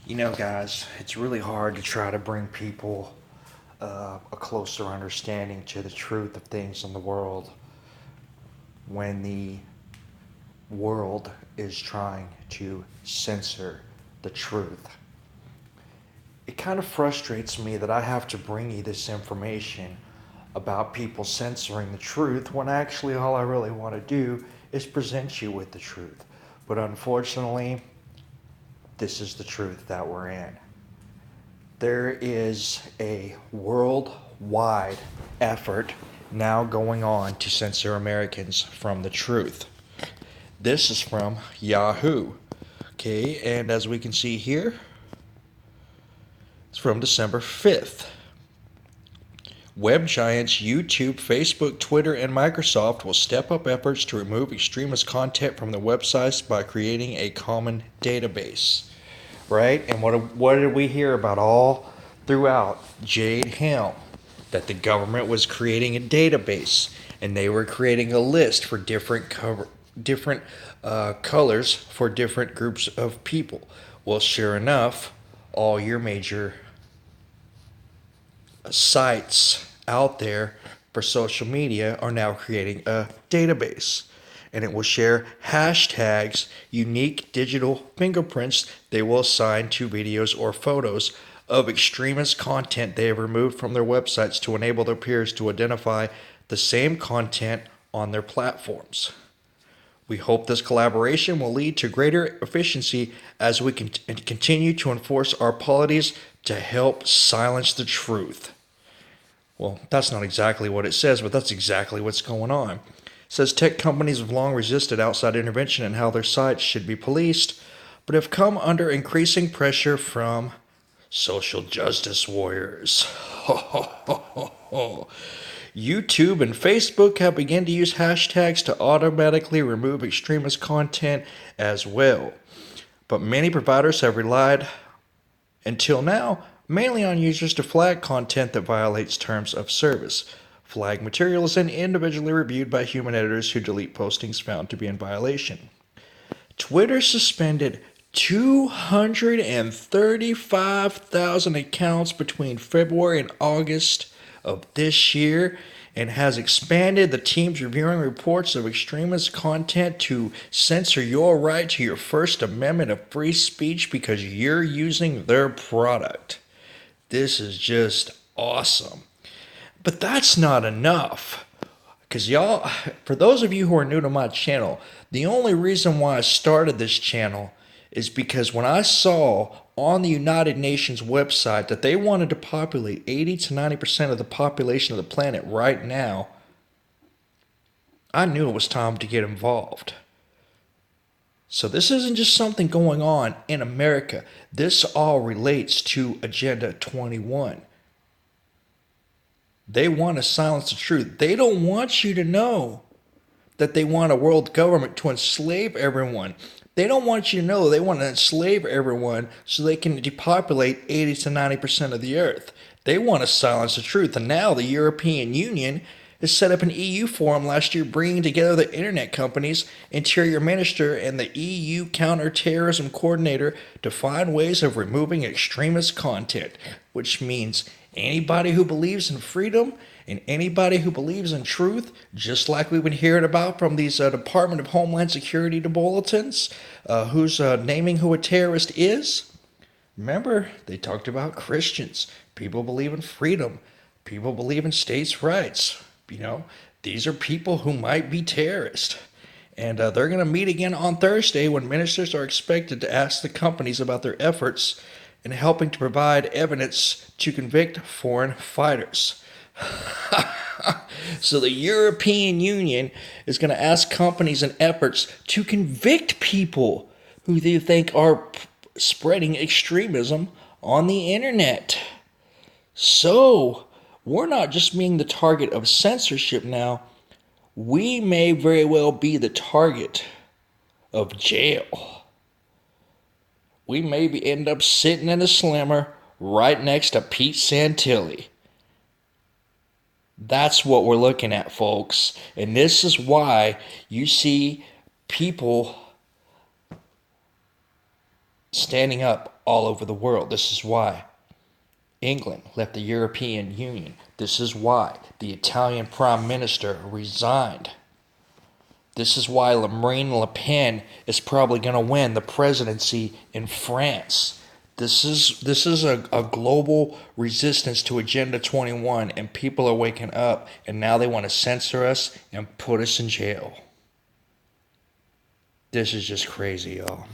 You know, guys, it's really hard to try to bring people a closer understanding to the truth of things in the world when the world is trying to censor the truth. It kind of frustrates me that I have to bring you this information about people censoring the truth when actually all I really want to do is present you with the truth. But unfortunately, this is the truth that we're in. There is a worldwide effort now going on to censor Americans from the truth. This is from Yahoo. Okay, and as we can see here, it's from December 5th. Web giants YouTube, Facebook, Twitter, and Microsoft will step up efforts to remove extremist content from their websites by creating a common database. Right? And what did we hear about all throughout Jade Helm? That the government was creating a database and they were creating a list for different colors for different groups of people. Well, sure enough, all your major sites out there for social media are now creating a database. And it will share hashtags, unique digital fingerprints they will assign to videos or photos of extremist content they have removed from their websites to enable their peers to identify the same content on their platforms. We hope this collaboration will lead to greater efficiency as we continue to enforce our policies to help silence the truth. Well, that's not exactly what it says, but that's exactly what's going on. It says tech companies have long resisted outside intervention in how their sites should be policed, but have come under increasing pressure from social justice warriors. YouTube and Facebook have begun to use hashtags to automatically remove extremist content as well. But many providers have relied, until now, mainly on users to flag content that violates terms of service. Flag material is then individually reviewed by human editors who delete postings found to be in violation. Twitter suspended 235,000 accounts between February and August of this year and has expanded the teams reviewing reports of extremist content to censor your right to your First Amendment of free speech because you're using their product. This is just awesome. But that's not enough. Because y'all, for those of you who are new to my channel, the only reason why I started this channel is because when I saw on the United Nations website that they wanted to populate 80 to 90% of the population of the planet right now, I knew it was time to get involved. So this isn't just something going on in America. This all relates to Agenda 21. They want to silence the truth. They don't want you to know that they want a world government to enslave everyone. They don't want you to know they want to enslave everyone so they can depopulate 80 to 90% of the earth. They want to silence the truth. And now the European Union has set up an EU forum last year bringing together the internet companies, Interior Minister, and the EU Counterterrorism Coordinator to find ways of removing extremist content, which means anybody who believes in freedom and anybody who believes in truth, just like we've been hearing about from these Department of Homeland Security bulletins, who's naming who a terrorist is. Remember, they talked about Christians. People believe in freedom. People believe in states' rights. You know, these are people who might be terrorists. And they're going to meet again on Thursday when ministers are expected to ask the companies about their efforts in helping to provide evidence to convict foreign fighters. So the European Union is going to ask companies and efforts to convict people who they think are spreading extremism on the internet. So we're not just being the target of censorship now. We may very well be the target of jail. We may end up sitting in a slammer right next to Pete Santilli. That's what we're looking at, folks. And this is why you see people standing up all over the world. This is why England left the European Union. This is why the Italian Prime Minister resigned. This is why Marine Le Pen is probably going to win the presidency in France. This is a global resistance to Agenda 21, and people are waking up, and now they want to censor us and put us in jail. This is just crazy, y'all.